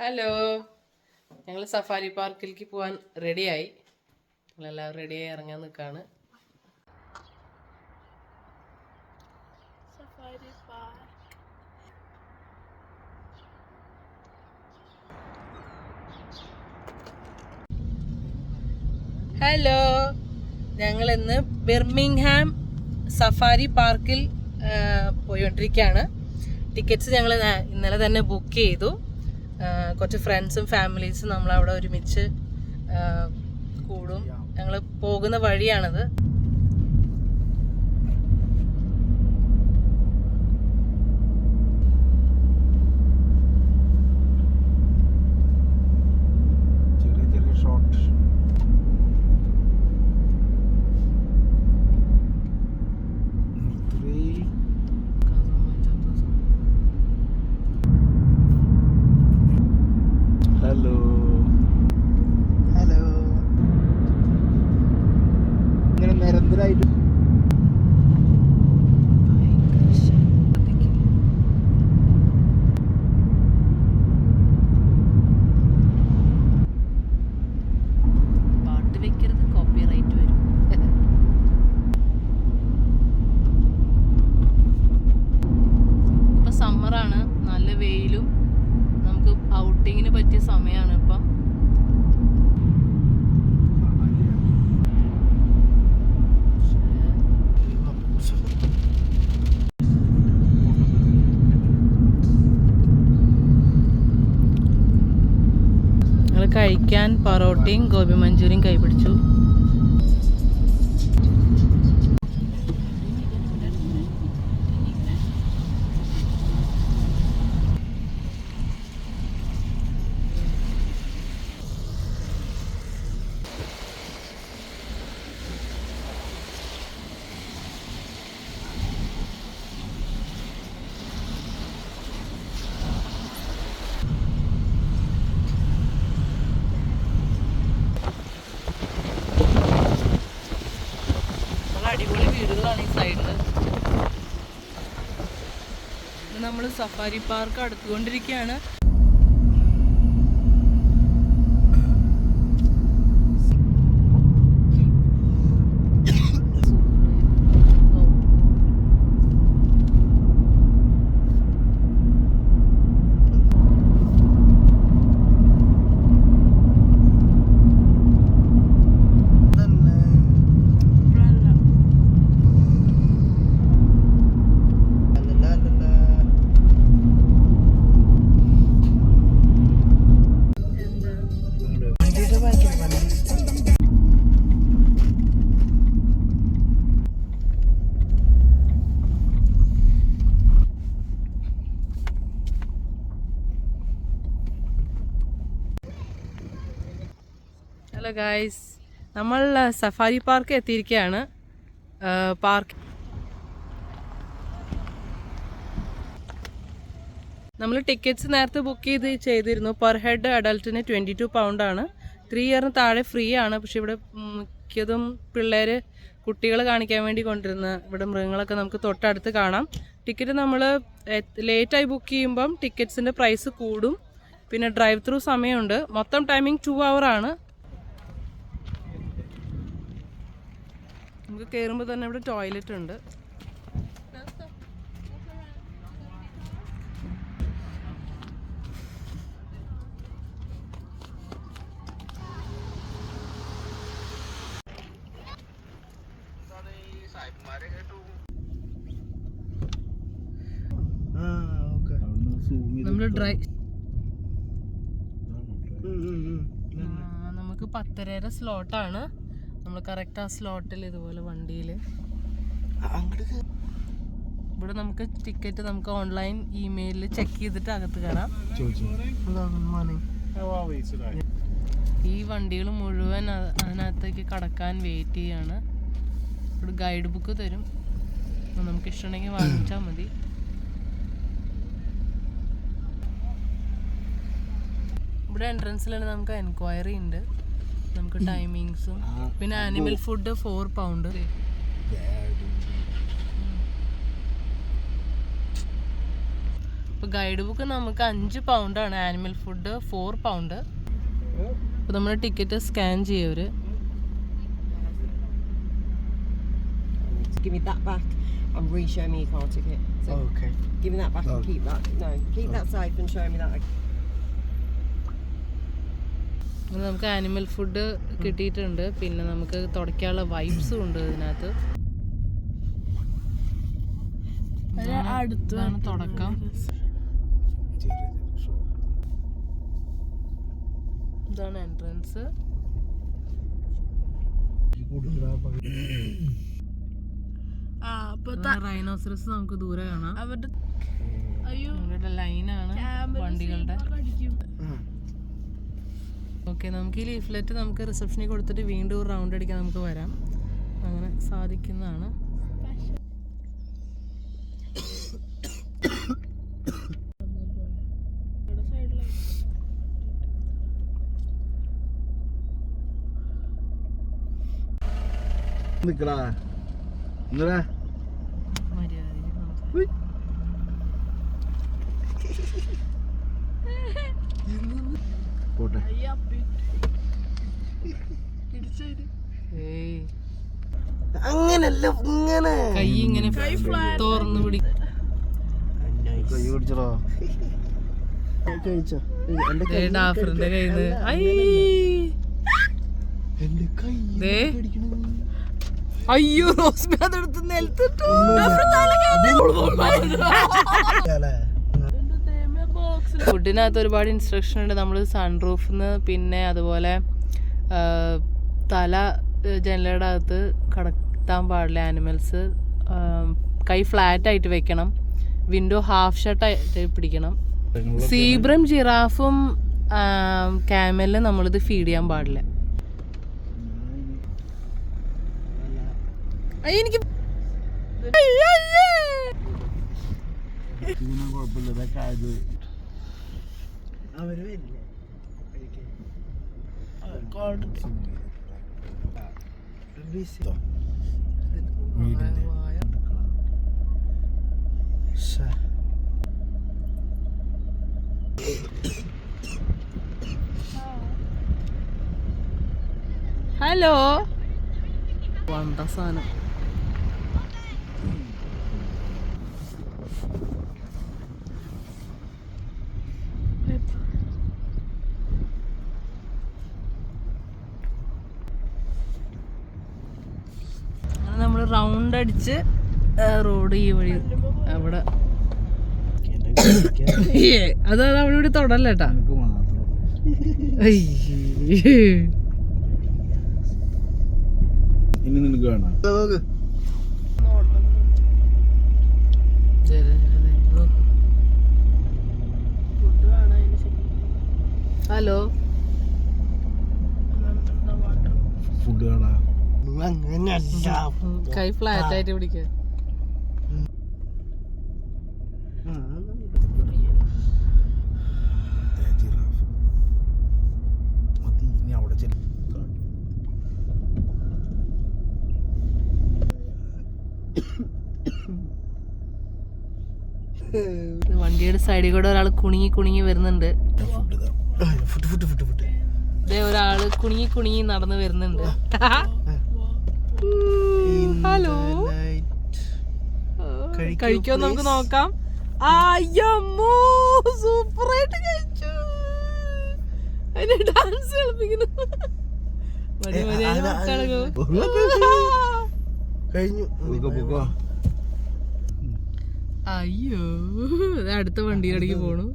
Hello, ഞങ്ങൾ safari പാർക്കിലേക്ക് പോകാൻ റെഡിയായി. ഞങ്ങളെല്ലാവരും റെഡിയായി ഇറങ്ങാൻ നിൽക്കുകയാണ്. ഹലോ, ഞങ്ങൾ ഇന്ന് ബിർമിംഗ്ഹാം സഫാരി പാർക്കിൽ പോയിക്കൊണ്ടിരിക്കുകയാണ്. ടിക്കറ്റ്സ് ഞങ്ങൾ ഇന്നലെ തന്നെ ബുക്ക് ചെയ്തു. കുറച്ച് ഫ്രണ്ട്സും ഫാമിലീസും നമ്മളവിടെ ഒരുമിച്ച് കൂടും. ഞങ്ങൾ പോകുന്ന വഴിയാണത്. സമ്മറാണ്, നല്ല വെയിലും നമുക്ക് ഔട്ടിങ്ങിന് പറ്റിയ സമയമാണ് ഇപ്പം. ഞങ്ങൾ കഴിക്കാൻ പൊറോട്ടയും ഗോബി മഞ്ചൂരിയും കൈപിടിച്ചു. അടിപൊളി വീടുകളാണ് ഈ സൈഡില്. നമ്മൾ സഫാരി പാർക്ക് അടുത്തുകൊണ്ടിരിക്കുകയാണ്. ഹലോ ഗായ്സ്, നമ്മൾ സഫാരി പാർക്ക് എത്തിയിരിക്കുകയാണ്. പാർക്ക് നമ്മൾ ടിക്കറ്റ്സ് നേരത്തെ ബുക്ക് ചെയ്തിരുന്നു. പെർ ഹെഡ് അഡൽട്ടിന് 22 പൗണ്ടാണ്. 3 ഇയറിന് താഴെ ഫ്രീ ആണ്. പക്ഷെ ഇവിടെ മിക്കതും കുട്ടികൾ കാണിക്കാൻ വേണ്ടി കൊണ്ടിരുന്ന ഇവിടെ മൃഗങ്ങളൊക്കെ നമുക്ക് തൊട്ടടുത്ത് കാണാം. ടിക്കറ്റ് നമ്മൾ ലേറ്റായി ബുക്ക് ചെയ്യുമ്പം ടിക്കറ്റ്സിൻ്റെ പ്രൈസ് കൂടും. പിന്നെ ഡ്രൈവ് ത്രൂ സമയമുണ്ട്. മൊത്തം ടൈമിംഗ് 2 hour ആണ്. നമുക്ക് കയറുമ്പോൾ തന്നെ ഇവിടെ ടോയ്ലറ്റ് ഉണ്ട്. നമ്മൾ നമുക്ക് 10:30 സ്ലോട്ടാണ്. നമ്മൾ കറക്റ്റ് ആ സ്ലോട്ടിൽ ഇതുപോലെ വണ്ടിയിൽ ഇവിടെ നമുക്ക് ടിക്കറ്റ് നമുക്ക് ഓൺലൈൻ ഇമെയിലിൽ ചെക്ക് ചെയ്തിട്ട് അകത്ത് കയറാം. ഈ വണ്ടികൾ മുഴുവൻ അതിനകത്തേക്ക് കടക്കാൻ വെയിറ്റ് ചെയ്യാണ്. ഇവിടെ ഗൈഡ് ബുക്ക് തരും, നമുക്ക് ഇഷ്ടമുണ്ടെങ്കിൽ വാങ്ങിച്ചാൽ മതി. ഇവിടെ എൻട്രൻസിലാണ് നമുക്ക് എൻക്വയറി ഉണ്ട്, നമുക്ക് ടൈമിങ്സും പിന്നെ ആനിമൽ ഫുഡ് 4 പൗണ്ട്. ഇപ്പൊ ഗൈഡ് ബുക്ക് നമുക്ക് 5 പൗണ്ടാണ്, ആനിമൽ ഫുഡ് 4 പൗണ്ട്. അപ്പൊ നമ്മുടെ ടിക്കറ്റ് സ്കാൻ ചെയ്യവര്. Give me that back and re-show me your car ticket. So Okay. give me that back and keep that. No, keep that safe and show me that. നമുക്ക് animal food കിട്ടിയിട്ടുണ്ട്. പിന്നെ നമുക്ക് തുടക്കാനുള്ള വൈബ്സും ഉണ്ട് ഇതിനകത്ത്. അടുത്താണ് തുടക്കം. ഇതാണ് എൻട്രൻസ്. റൈനോസറസ് നമുക്ക് ദൂരെ കാണാം. അവരുടെ ലൈനാണ് വണ്ടികളുടെ. ഓക്കെ, നമുക്ക് ഈ ലീഫ്ലെറ്റ് നമുക്ക് റിസപ്ഷനിൽ കൊടുത്തിട്ട് വീണ്ടും ഒരു റൗണ്ട് അടിക്കാൻ നമുക്ക് വരാം. അങ്ങനെ സാധിക്കുന്നതാണ്. അങ്ങനല്ല, ഇങ്ങനെ കൈ ഇങ്ങനെ തോർന്ന് പിടിക്കും. ഡാഫറിന്റെ കയ്യില് അയ്യോ റോസ്മി അതെടുത്ത് നിലത്തിട്ടു. ഫുഡിനകത്ത് ഒരുപാട് ഇൻസ്ട്രക്ഷൻ ഉണ്ട്. നമ്മൾ സൺറൂഫിന്ന്, പിന്നെ അതുപോലെ തല ജനലയുടെ അകത്ത് കടത്താൻ പാടില്ല ആനിമൽസ്. കൈ ഫ്ലാറ്റ് ആയിട്ട് വെക്കണം. വിൻഡോ ഹാഫ് ഷട്ടായിട്ട് പിടിക്കണം. സീബ്രയും ജിറാഫും ക്യാമലിന് നമ്മളിത് ഫീഡ് ചെയ്യാൻ പാടില്ല. എനിക്ക് ഹലോ വണ്ട സാധനം. നമ്മൾ റൗണ്ട് അടിച്ച് റോഡ് ഈ വഴി അവിടെ അത് അവിടെ ഇവിടെ തൊടല്ലേട്ടാ. ഹലോ ഫുഡ് കാണാ. കൈ ഫ്ലാറ്റ് ആയിട്ട് പിടിക്ക. വണ്ടിയുടെ സൈഡിൽ കൂടെ ഒരാൾ കുണുങ്ങി കുണുങ്ങി വരുന്നുണ്ട്. ഒരാള് കുണുങ്ങി കുണുങ്ങി നടന്നു വരുന്നുണ്ട്. ഹലോ, കഴിക്കോ നമുക്ക് നോക്കാം. അയ്യമ്മോ, സൂപ്പറായിട്ട് കഴിച്ചു. അതിന് ഡാൻസ് കളിപ്പിക്കുന്നു. അയ്യോ, അടുത്ത വണ്ടിയിലടിക്ക് പോണു.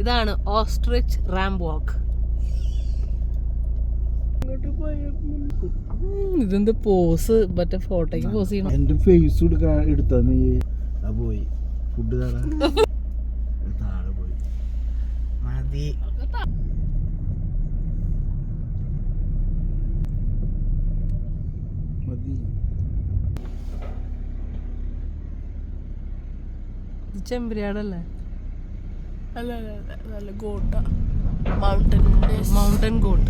ഇതാണ് ഓസ്ട്രിച്ച് റാംപ് വാക്ക്. ഇതെന്ത് പോസ്, മറ്റേ ഫോട്ടോക്ക് പോസ് ചെയ്യണം. എന്റെ ഫേസ് എടുത്താ നീ പോയി ഫുഡ് താഴെ പോയി മതി. ചെമ്പരിയാടല്ലേ? അല്ല നല്ല gotta, mountain got. Mountain got.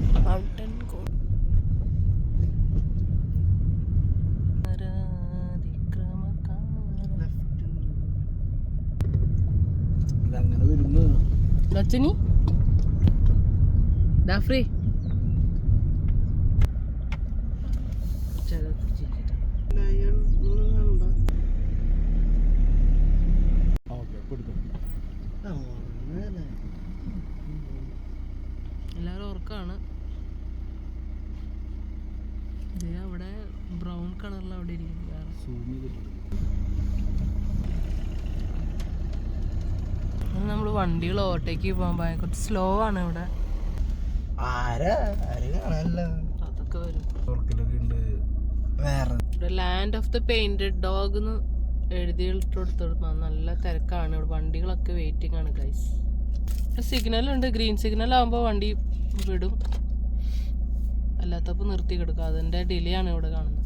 Rachini? Dafri? എല്ലാവരും ഉറക്കാണ്. അവിടെ ബ്രൗൺ കളറിൽ അവിടെ ഇരിക്കുന്നു. നമ്മൾ വണ്ടികൾ ഓവർടേക്ക് പോകാൻ കുറച്ച് സ്ലോ ആണ് ഇവിടെ. അതൊക്കെ വരും. ഇവിടെ land of the painted dog എന്ന് എഴുതിയിട്ടോടുത്ത് നല്ല തിരക്കാണ് ഇവിടെ. വണ്ടികളൊക്കെ വെയിറ്റിംഗ് ആണ് ഗൈസ്. സിഗ്നൽ ഉണ്ട്. ഗ്രീൻ സിഗ്നൽ ആകുമ്പോൾ വണ്ടി വിടും, അല്ലാത്തപ്പോൾ നിർത്തി കിടക്കും. അതിൻ്റെ ഡിലേ ആണ് ഇവിടെ കാണുന്നത്.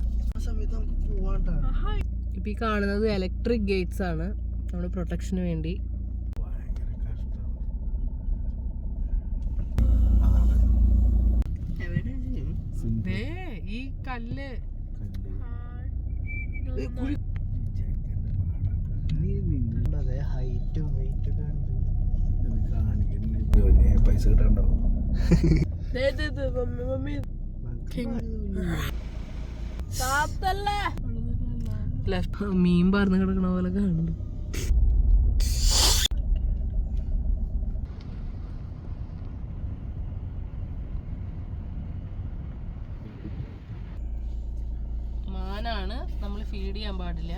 ഇപ്പം ഈ കാണുന്നത് ഇലക്ട്രിക് ഗേറ്റ്സ് ആണ് നമ്മുടെ പ്രൊട്ടക്ഷന് വേണ്ടി. ഈ കല്ല് പൈസ കിട്ടാണ്ടാവും. മീൻ പറന്ന് കിടക്കണ പോലെ കാണുന്നു. മാനാണ് നമ്മൾ ഫീഡ് ചെയ്യാൻ പാടില്ല.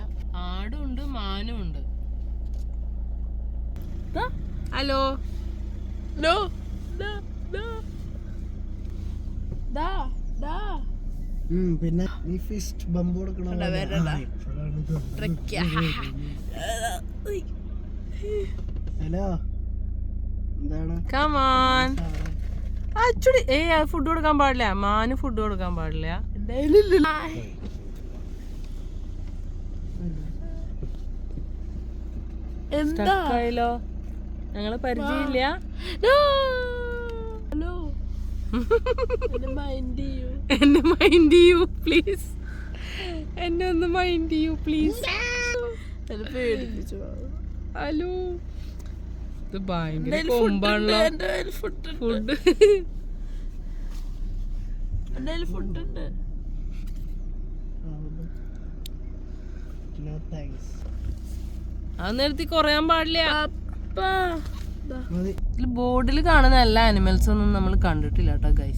ആടും ഉണ്ട്, മാനും ഉണ്ട്. ഹലോ നോ പിന്നെ ഈ ഫിസ്റ്റ് ബമ്പ് കൊടുക്കണ ഹലോ എന്താണ് ഫുഡ് കൊടുക്കാൻ പാടില്ല. മാന് ഫുഡ് കൊടുക്കാൻ പാടില്ല. എന്തായാലോ ഞങ്ങള് പരിചയമില്ല. എന്നെ മൈൻഡ് ചെയ്യൂ പ്ലീസ്. എന്നെ ഒന്ന് മൈൻഡ് ചെയ്യൂ പ്ലീസ്. ഹലോ, ഇത് ഭയങ്കര കൊമ്പാണല്ലോ. ഫുഡ് ഫുഡ് അത് നിർത്തി കുറയാൻ പാടില്ല. ബോർഡിൽ കാണുന്ന എല്ലാ ആനിമൽസും ഒന്നും നമ്മൾ കണ്ടിട്ടില്ല കേട്ടോ ഗൈസ്.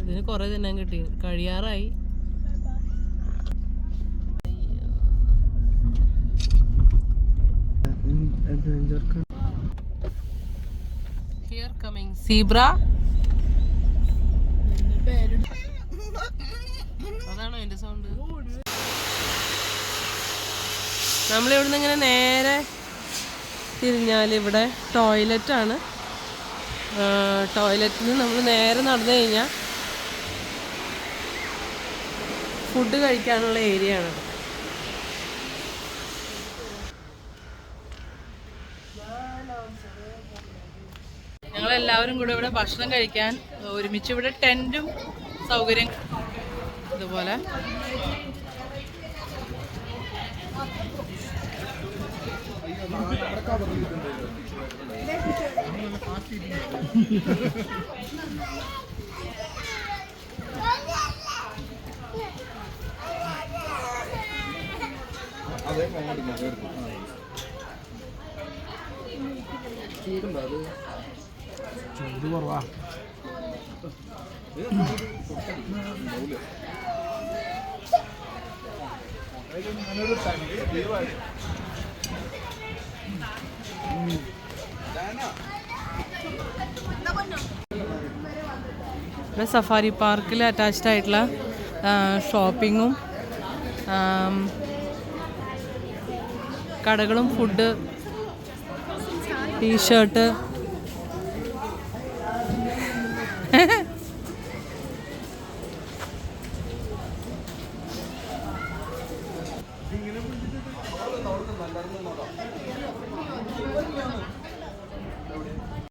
ഇതിന് കൊറേ തിന്നാൻ കിട്ടി. കഴിയാറായി. Here coming zebra. അതാണോ എന്റെ സൗണ്ട്? നമ്മളിവിടുന്ന് ഇങ്ങനെ നേരെ തിരിഞ്ഞാൽ ഇവിടെ ടോയ്ലറ്റാണ്. ടോയ്ലറ്റിൽ നിന്ന് നമ്മൾ നേരെ നടന്നു കഴിഞ്ഞാൽ ഫുഡ് കഴിക്കാനുള്ള ഏരിയ ആണ്. ഞങ്ങളെല്ലാവരും കൂടെ ഇവിടെ ഭക്ഷണം കഴിക്കാൻ ഒരുമിച്ച്. ഇവിടെ ടെൻറ്റും സൗകര്യം ഇതുപോലെ. ചൂട് കുറവാ. ഇവിടെ സഫാരി പാർക്കിൽ അറ്റാച്ച്ഡ് ആയിട്ടുള്ള ഷോപ്പിങ്ങും കടകളും ഫുഡ് ടീഷർട്ട്